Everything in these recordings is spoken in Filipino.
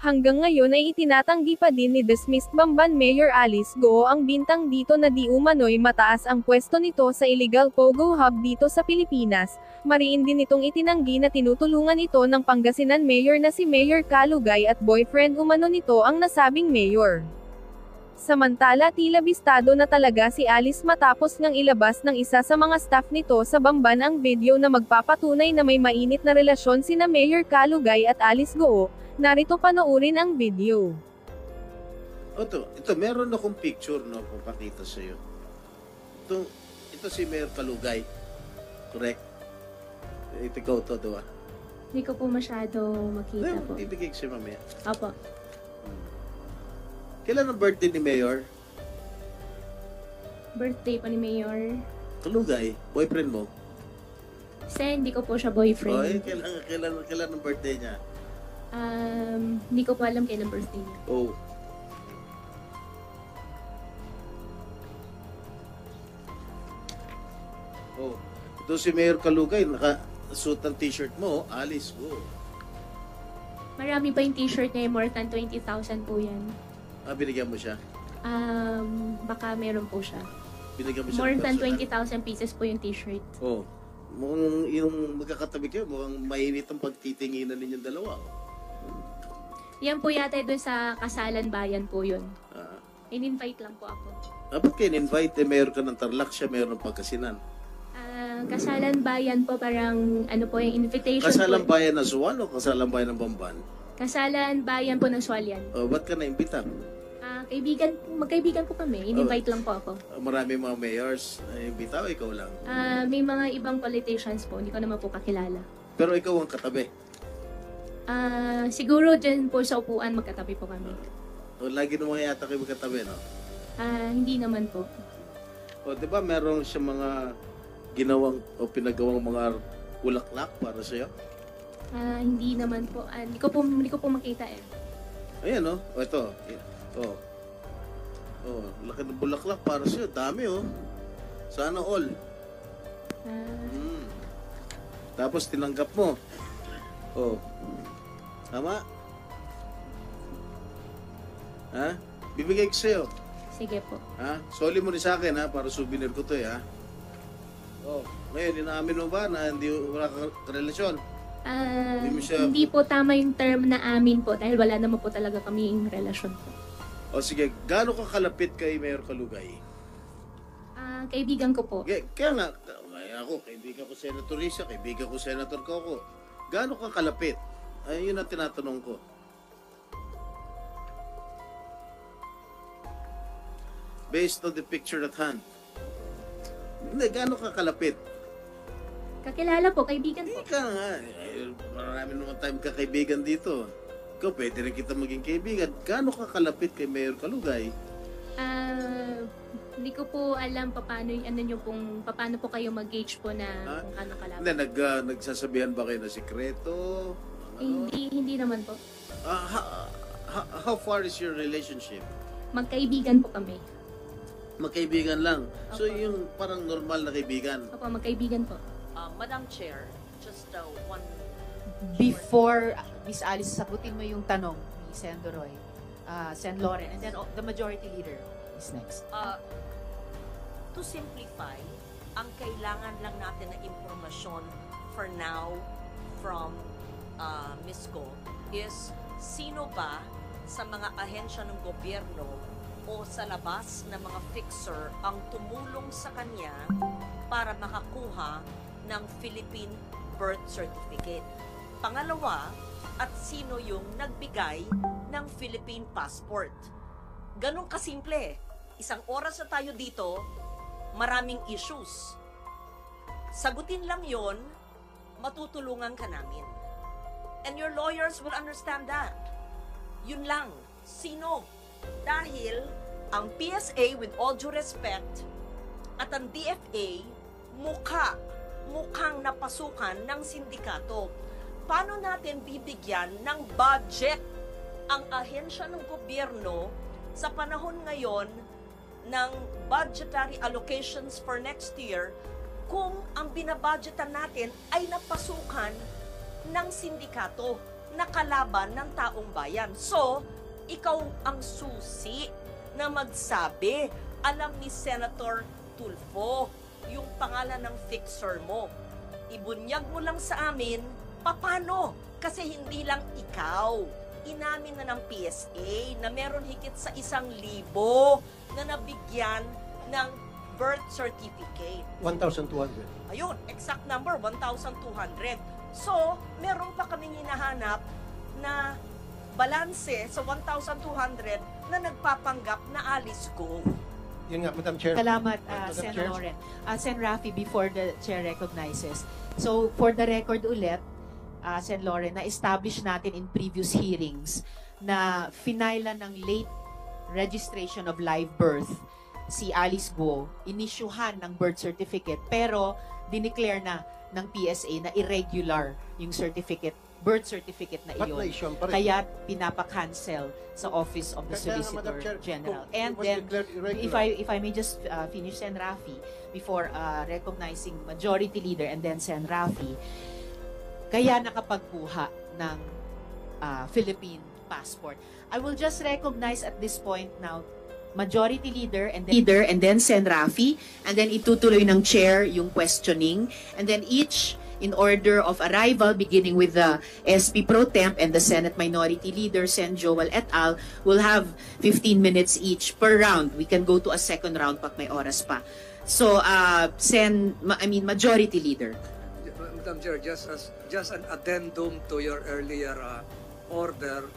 Hanggang ngayon ay itinatanggi pa din ni dismissed Bamban Mayor Alice Go ang bintang dito na di umano'y mataas ang pwesto nito sa illegal pogo hub dito sa Pilipinas. Mariin din itong itinanggi na tinutulungan ito ng Pangasinan Mayor na si Mayor Kalugay at boyfriend umano nito ang nasabing mayor. Samantala tila bistado na talaga si Alice matapos ngang ilabas ng isa sa mga staff nito sa Bamban ang video na magpapatunay na may mainit na relasyon sina Mayor Kalugay at Alice Go. Narito panoorin ang video. Ito, meron akong picture no, papakita sa iyo. Ito si Mayor Kalugay. Correct? Ikaw to, diba? Hindi ko po masyado makita po. Ibigay ko siya mamaya. Opo. Kailan ang birthday ni Mayor? Birthday pa ni Mayor. Kalugay, boyfriend mo? Hindi ko po siya boyfriend. Oh, kailan ang birthday niya? Hindi ko po alam kailan birthday niya. Oh. Oh. Ito si Mayor Kalugay, naka-suit ang t-shirt mo, Alice Go. Marami pa yung t-shirt niya, more than 20,000 po yan. Binigyan mo siya? Baka meron po siya. Binigyan mo siya? More than 20,000 pieces po yung t-shirt. Oh. Mukhang yung magkakatabi kayo, mukhang mainit ang pagtitinginan ninyong dalawa. Yan po yata doon sa Kasalan Bayan po yun. In-invite lang po ako. Ba't kayo in-invite? Mayor ka ng Tarlac, siya mayor ng Pangasinan. Kasalan Bayan po parang ano po yung invitation Kasalan po. Bayan ng Suwan o Kasalan Bayan ng Bamban? Kasalan Bayan po ng Sualian. Ba't ka na-imbitan? Magkaibigan po kami. In-invite lang po ako. Marami mga mayors na imbita o ikaw lang? May mga ibang politicians po. Hindi ko naman po kakilala. Pero ikaw ang katabi? Siguro dyan po sa upuan magkatabi po kami. Lagi naman yata kayo magkatabi, no? Hindi naman po. Di ba meron siya mga ginawang o pinagawang mga bulaklak para sa'yo? Hindi naman po. Hindi ko po makita eh. Ayan, no? Ito. Laki ng bulaklak para sa'yo. Dami, oh. Sana all. Tapos tinanggap mo. Tama? Bibigay ko sa'yo. Sige po. Soli mo rin sa akin, para souvenir ko to, ngayon, inaamin mo ba na wala kang relasyon? Hindi po tama yung term na amin po dahil wala naman po talaga kaming relasyon po. Sige, gaano ka kalapit kay Mayor Kalugay? Kaibigan ko po. Kaya nga, ako, kaibigan ko Senator Risa, kaibigan ko Senator Coco. Gaano ka kalapit? Yun ang tinatanong ko. Based on the picture at hand. Hindi, gaano ka kalapit? Kakilala po, kaibigan po. Ika nga, marami naman tayong kakaibigan dito. Ikaw, pwede rin kita maging kaibigan. Gaano ka kalapit kay Mayor Kalugay? Hindi ko po alam paano po kayo mag-gauge po na kung kano kalapit. Hindi, nagsasabihan ba kayo na sikreto? Hindi naman po. How far is your relationship? Magkaibigan po kami. Magkaibigan lang. So, Opo. yung parang normal na kaibigan. Opo, magkaibigan po. Madam Chair, just one... Before Miss Alice, sagutin mo yung tanong ni Sen. Doroy, Sen. Loren, and then the majority leader is next. To simplify, ang kailangan lang natin na impormasyon for now from Ms. Go is sino ba sa mga ahensya ng gobyerno o sa labas na mga fixer ang tumulong sa kanya para makakuha ng Philippine birth certificate. Pangalawa, at sino yung nagbigay ng Philippine passport. Ganun kasimple. Isang oras na tayo dito, maraming issues. Sagutin lang yon, matutulungan ka namin. And your lawyers will understand that. Yun lang. Sino? Dahil ang PSA, with all due respect, at ang DFA, mukhang napasukan ng sindikato. Paano natin bibigyan ng budget ang ahensya ng gobyerno sa panahon ngayon ng budgetary allocations for next year kung ang binabudgetan natin ay napasukan ng sindikato na kalaban ng taong bayan. So, ikaw ang susi na magsabi. Alam ni Senator Tulfo yung pangalan ng fixer mo. Ibunyag mo lang sa amin, paano? Kasi hindi lang ikaw. Inamin na ng PSA na meron higit sa 1,000 na nabigyan ng birth certificate. 1,200. Ayun, exact number, 1,200. So, meron pa kaming hinahanap na balanse sa 1,200 na nagpapanggap na Alice Go. Yun nga, Madam Chair. Salamat, Madam Sen. Chair. Loren. Sen. Rafi, before the Chair recognizes. So, for the record ulit, Sen. Loren, na-establish natin in previous hearings na finala ng late registration of live birth si Alice Guo, inisyuhan ng birth certificate, pero dineclare na ng PSA na irregular yung birth certificate na Ba't iyon. na-issue pa rin? Kaya pinapa-cancel sa Office of the Kaya nga, Solicitor Madam Chair, General. kung And it was then, declared irregular. if I may just finish, Sen. Rafi, before recognizing Majority Leader and then Sen. Rafi, kaya nakapagkuha ng Philippine passport. I will just recognize at this point now Majority Leader and then Sen. Rafi, and then itutuloy ng Chair yung questioning, and then each in order of arrival, beginning with the SP Pro Temp and the Senate Minority Leader, Sen. Joel et al., will have 15 minutes each per round. We can go to a second round pag may oras pa. So, Majority Leader. Madam Chair, just an addendum to your earlier order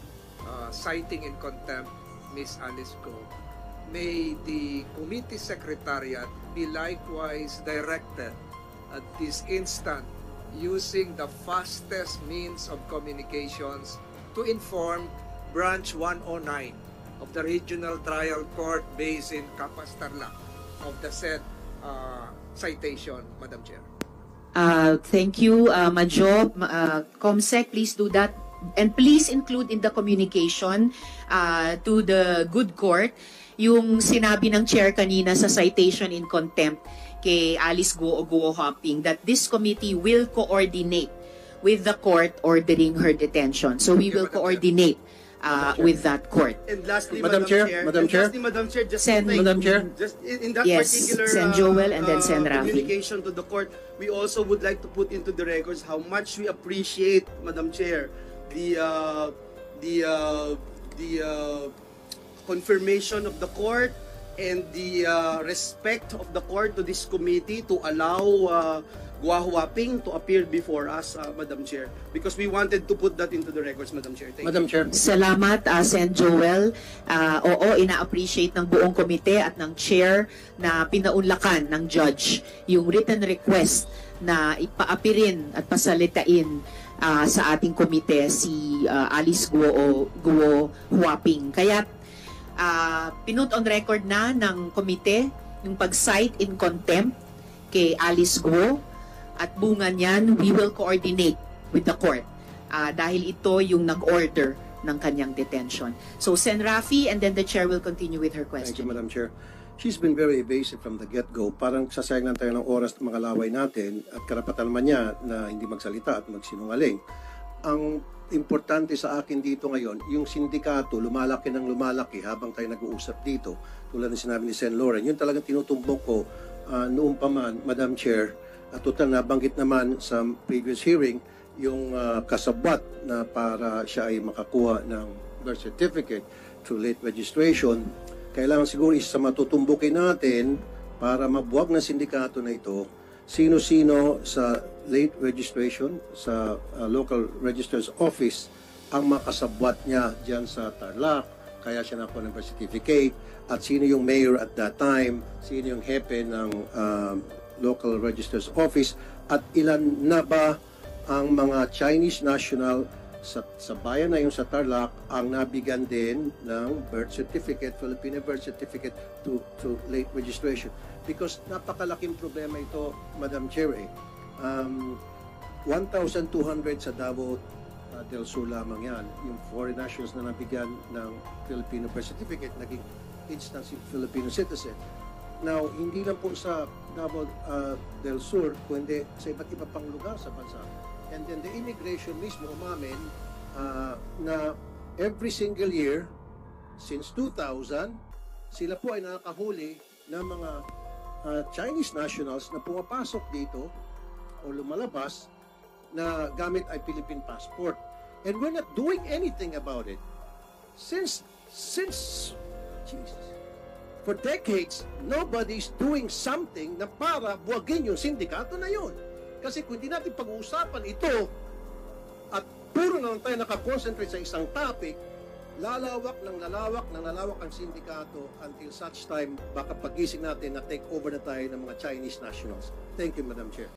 citing in contempt Ms. Alice Go. May the committee secretariat be likewise directed at this instant using the fastest means of communications to inform Branch 109 of the Regional Trial Court based in Capas, Tarlac of the said citation, Madam Chair. Thank you, Majo. Comsec, please do that. And please include in the communication to the good court yung sinabi ng chair kanina sa citation in contempt kay Alice Guo o Guo Huaping that this committee will coordinate with the court ordering her detention. So we will coordinate with that court. And lastly, Madam Chair, Madam Chair. Madam Chair, just Sen. Madam Chair. just in that Yes, particular Sen. Joel and then Sen. Rafi. communication to the court, we also would like to put into the records how much we appreciate, Madam Chair, the confirmation of the court and the respect of the court to this committee to allow Guo Huaping to appear before us, Madam Chair, because we wanted to put that into the records, Madam Chair. Thank you. Madam Chair. Salamat, Sen. Joel. Oo, ina-appreciate ng buong komite at ng chair na pinaunlakan ng judge yung written request na ipaapirin at pasalitain sa ating komite si Alice Guo o Guo Huaping. Kaya pinut on record na ng komite yung pag-cite in contempt kay Alice Guo at bunga niyan, we will coordinate with the court dahil ito yung nag-order ng kanyang detention. So, Sen. Rafi, and then the chair will continue with her Thank you, question. Madam Chair. She's been very evasive from the get-go. Parang sasayang lang tayo ng oras ng mga laway natin at karapatan naman niya na hindi magsalita at magsinungaling. Ang importante sa akin dito ngayon, yung sindikato lumalaki ng lumalaki habang tayo nag-uusap dito. Tulad ng sinabi ni Sen. Loren, yun talagang tinutumbok ko noong pa man, Madam Chair, at total nabanggit naman sa previous hearing yung kasabwat na para siya ay makakuha ng birth certificate through late registration. Kailangan siguro isa sa matutumbukin natin para mabuwag ng sindikato na ito, sino-sino sa late registration sa local registrar's office ang makasabwat niya dyan sa Tarlac, kaya siya nakuha ng birth certificate, at sino yung mayor at that time, sino yung hepe ng local registrar's office, at ilan na ba ang mga Chinese national sa bayan na yung sa Tarlac ang nabigyan din ng birth certificate, Filipino birth certificate to late registration. Because napakalaking problema ito, Madam Chair. 1,200 sa Davao del Sur lamang yan. Yung foreign nationals na nabigyan ng Filipino birth certificate, naging instant Filipino citizen. Now, hindi lang po sa Davao del Sur, kundi sa iba't iba pang lugar sa bansa. And then the immigration mismo umamin na every single year since 2000, sila po ay nakakahuli ng mga Chinese nationals na pumapasok dito o lumalabas na gamit ay Philippine passport. And we're not doing anything about it. Since Jesus, for decades, nobody's doing something na para buwagin yung sindikato na yun. Kasi kung hindi natin pag-uusapan ito at puro na lang tayo nakakonsentrate sa isang topic, lalawak ang sindikato until such time baka pagising natin na take over na tayo ng mga Chinese nationals. Thank you, Madam Chair.